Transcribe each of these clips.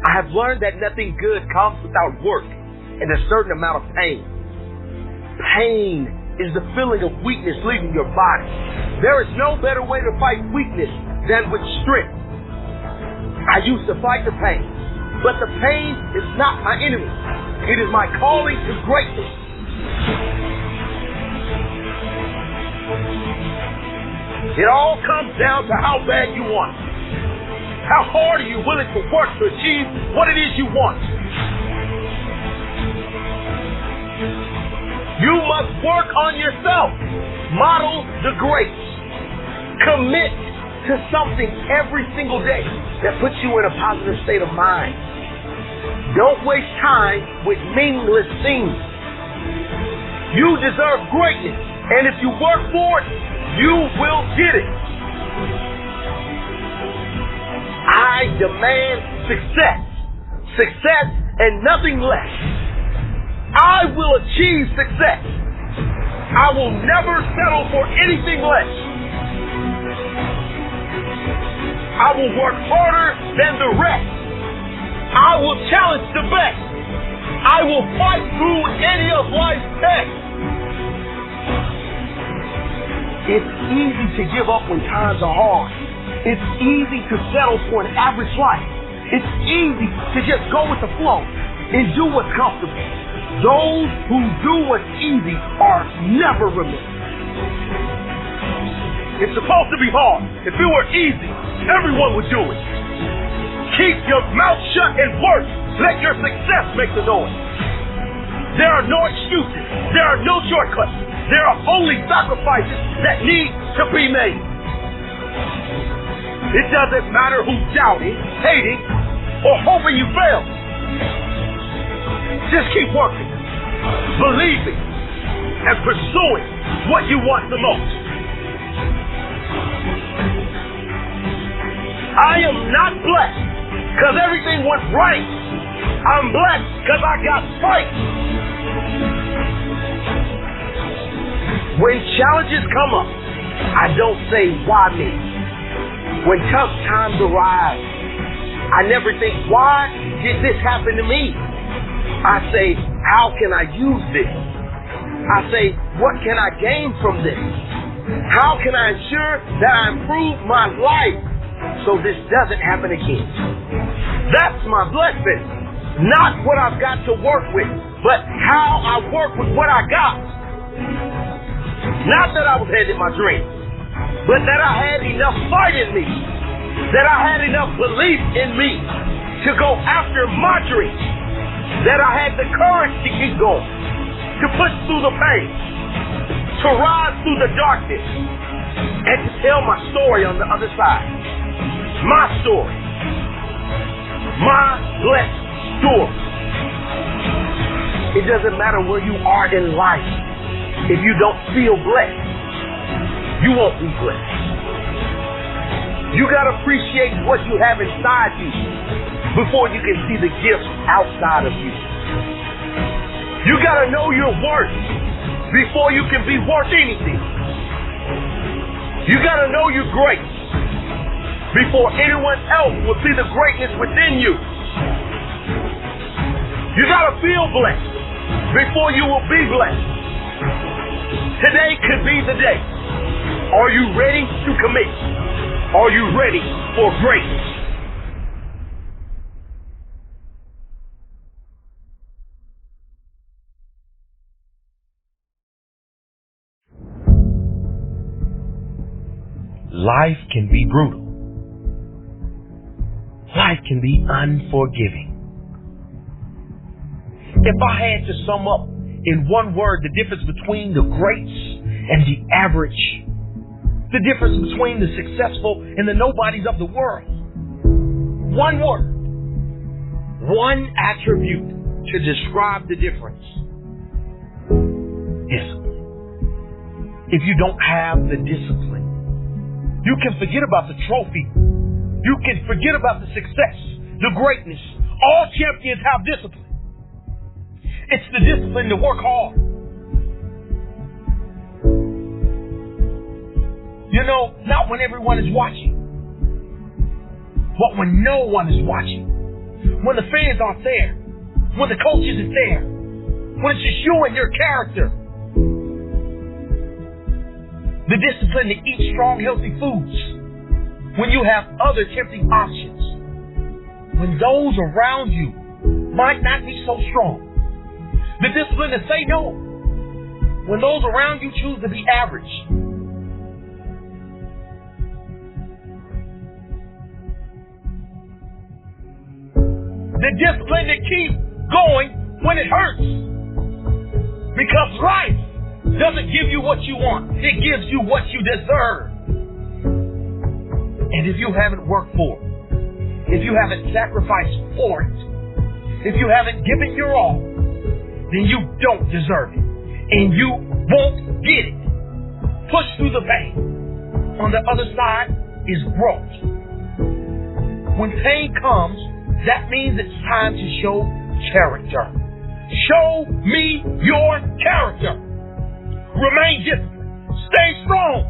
I have learned that nothing good comes without work and a certain amount of pain. Pain is the feeling of weakness leaving your body. There is no better way to fight weakness than with strength. I used to fight the pain, but the pain is not my enemy. It is my calling to greatness. It all comes down to how bad you want it. How hard are you willing to work to achieve what it is you want? You must work on yourself. Model the greats. Commit to something every single day that puts you in a positive state of mind. Don't waste time with meaningless things. You deserve greatness, and if you work for it, you will get it. I demand success. Success and nothing less. I will achieve success. I will never settle for anything less. I will work harder than the rest. I will challenge the best. I will fight through any of life's tests. It's easy to give up when times are hard. It's easy to settle for an average life. It's easy to just go with the flow and do what's comfortable. Those who do what's easy are never remembered. It's supposed to be hard. If it were easy, everyone would do it. Keep your mouth shut and work. Let your success make the noise. There are no excuses. There are no shortcuts. There are only sacrifices that need to be made. It doesn't matter who's doubting, hating, or hoping you fail. Just keep working, believing, and pursuing what you want the most. I am not blessed because everything went right. I'm blessed because I got fight. When challenges come up, I don't say, why me? When tough times arise, I never think, why did this happen to me? I say, how can I use this? I say, what can I gain from this? How can I ensure that I improve my life so this doesn't happen again? That's my blessing. Not what I've got to work with, but how I work with what I got. Not that I was headed my dream, but that I had enough fight in me, that I had enough belief in me to go after my dream, that I had the courage to keep going, to push through the pain, to rise through the darkness, and to tell my story on the other side. My story. My blessed story. It doesn't matter where you are in life. If you don't feel blessed, you won't be blessed. You gotta appreciate what you have inside you before you can see the gifts outside of you. You gotta know your worth before you can be worth anything. You gotta know you're great before anyone else will see the greatness within you. You gotta feel blessed before you will be blessed. Today could be the day. Are you ready to commit? Are you ready for greatness? Life can be brutal. Life can be unforgiving. If I had to sum up in one word the difference between the greats and the average, the difference between the successful and the nobodies of the world, one word, one attribute to describe the difference: discipline. If you don't have the discipline, you can forget about the trophy. You can forget about the success, the greatness. All champions have discipline. It's the discipline to work hard. You know, not when everyone is watching, but when no one is watching. when the fans aren't there, when the coaches is there, when it's just you and your character. The discipline to eat strong, healthy foods when you have other tempting options. When those around you might not be so strong. The discipline to say no when those around you choose to be average. The discipline to keep going when it hurts. Because life doesn't give you what you want. It gives you what you deserve. And if you haven't worked for it, if you haven't sacrificed for it, if you haven't given your all, then you don't deserve it. And you won't get it. Push through the pain. On the other side is growth. When pain comes, that means it's time to show character. Show me your character. Remain disciplined. Stay strong.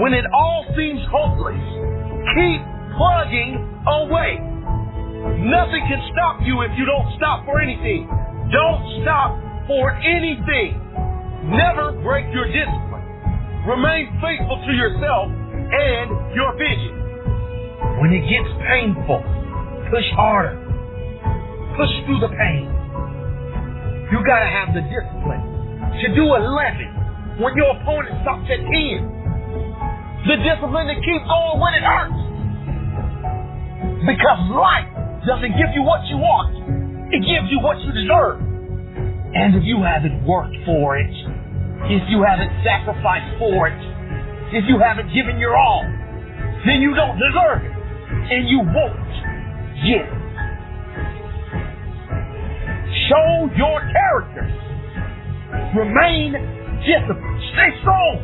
When it all seems hopeless, keep plugging away. Nothing can stop you if you don't stop for anything. Don't stop for anything. Never break your discipline. Remain faithful to yourself and your vision. When it gets painful, push harder. Push through the pain. You gotta have the discipline to do 11 when your opponent stops at 10. The discipline to keep going when it hurts. Because life doesn't give you what you want. It gives you what you deserve. And if you haven't worked for it, if you haven't sacrificed for it, if you haven't given your all, then you don't deserve it. And you won't get it. Show your character. Remain disciplined. Stay strong.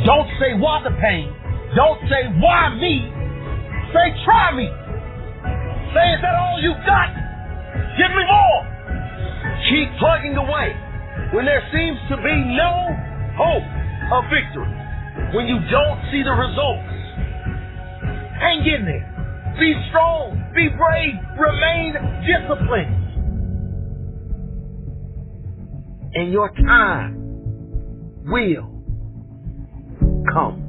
Don't say why the pain. Don't say why me. Say try me. Say is that all you got? Give me more. Keep plugging away when there seems to be no hope of victory. When you don't see the results. Hang in there. Be strong. Be brave. Remain disciplined. And your time will come.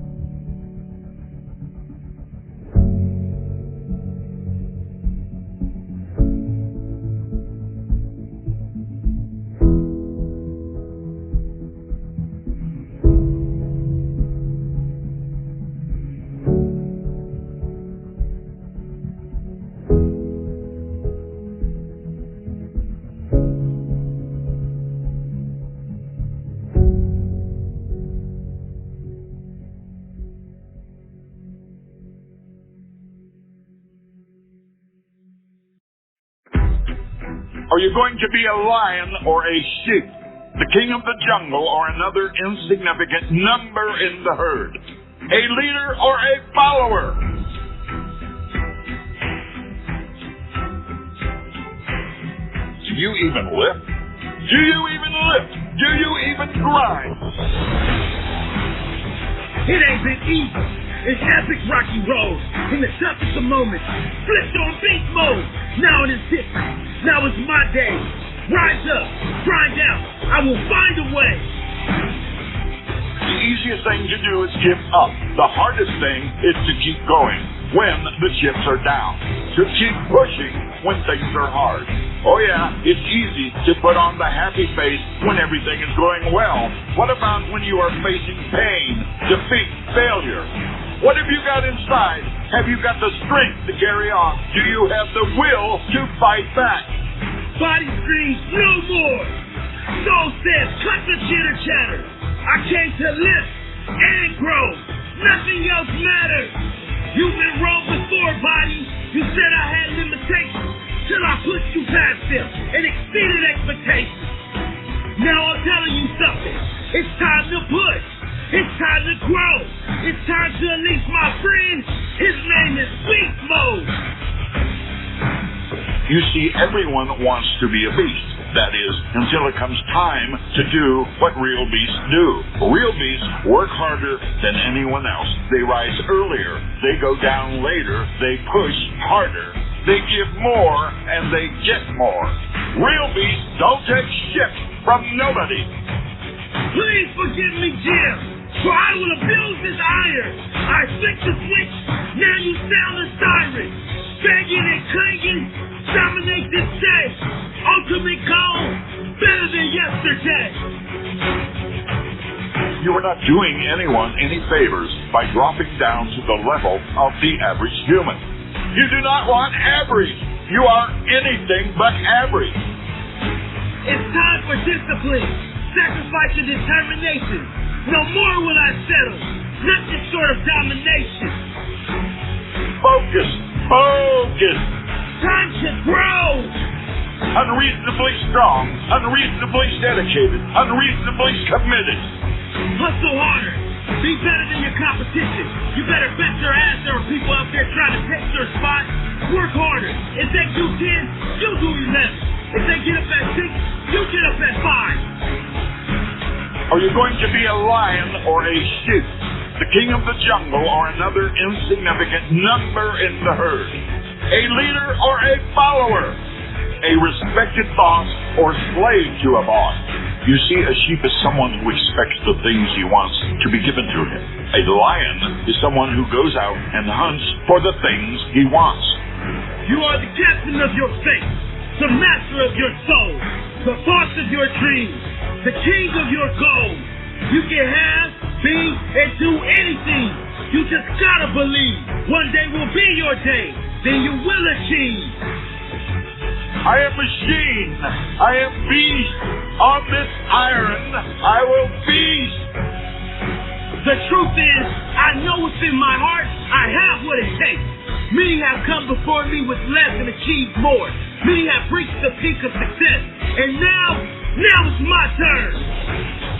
Are you going to be a lion or a sheep? The king of the jungle or another insignificant number in the herd? A leader or a follower? Do you even lift? Do you even lift? Do you even grind? It ain't been easy. It's epic rocky road. In the toughest of moments, flipped on beast mode. Now it is different. Now it's my day. Rise up, grind out. I will find a way. The easiest thing to do is give up. The hardest thing is to keep going when the chips are down. To keep pushing when things are hard. Oh yeah, it's easy to put on the happy face when everything is going well. What about when you are facing pain, defeat, failure? What have you got inside? Have you got the strength to carry on? Do you have the will to fight back? Body screams no more. Soul says cut the chitter chatter. I came to lift and grow. Nothing else matters. You've been wrong before, body. You said I had limitations till I pushed you past them and exceeded expectations. Now I'm telling you something. It's time to push. It's time to grow. It's time to unleash my friend. His name is Beast Mode. You see, everyone wants to be a beast. That is, until it comes time to do what real beasts do. Real beasts work harder than anyone else. They rise earlier. They go down later. They push harder. They give more, and they get more. Real beasts don't take shit from nobody. Please forgive me, Jim, for I will abuse this iron. I flick the switch, now you sound a siren. Banging and clanging, dominate this day. Ultimate goal, better than yesterday. You are not doing anyone any favors by dropping down to the level of the average human. You do not want average. You are anything but average. It's time for discipline, sacrifice, and determination. No more will I settle, nothing short of domination. Focus. Focus. Time to grow. Unreasonably strong, unreasonably dedicated, unreasonably committed. Hustle harder. Be better than your competition. You better bet your ass there are people out there trying to take your spot. Work harder. If they do 10, you do 11. If they get up at 6, you get up at 5. Are you going to be a lion or a sheep? The king of the jungle or another insignificant number in the herd? A leader or a follower? A respected boss or slave to a boss? You see, a sheep is someone who expects the things he wants to be given to him. A lion is someone who goes out and hunts for the things he wants. You are the captain of your fate, the master of your soul, the boss of your dreams, the king of your goals. You can have, be, and do anything. You just gotta believe. One day will be your day. Then you will achieve. I am machine. I am beast. On this iron, I will feast. The truth is, I know what's in my heart. I have what it takes. Many have come before me with less and achieved more. Many have reached the peak of success. And now it's my turn.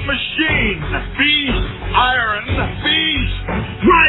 Machine, beast, iron, beast. Right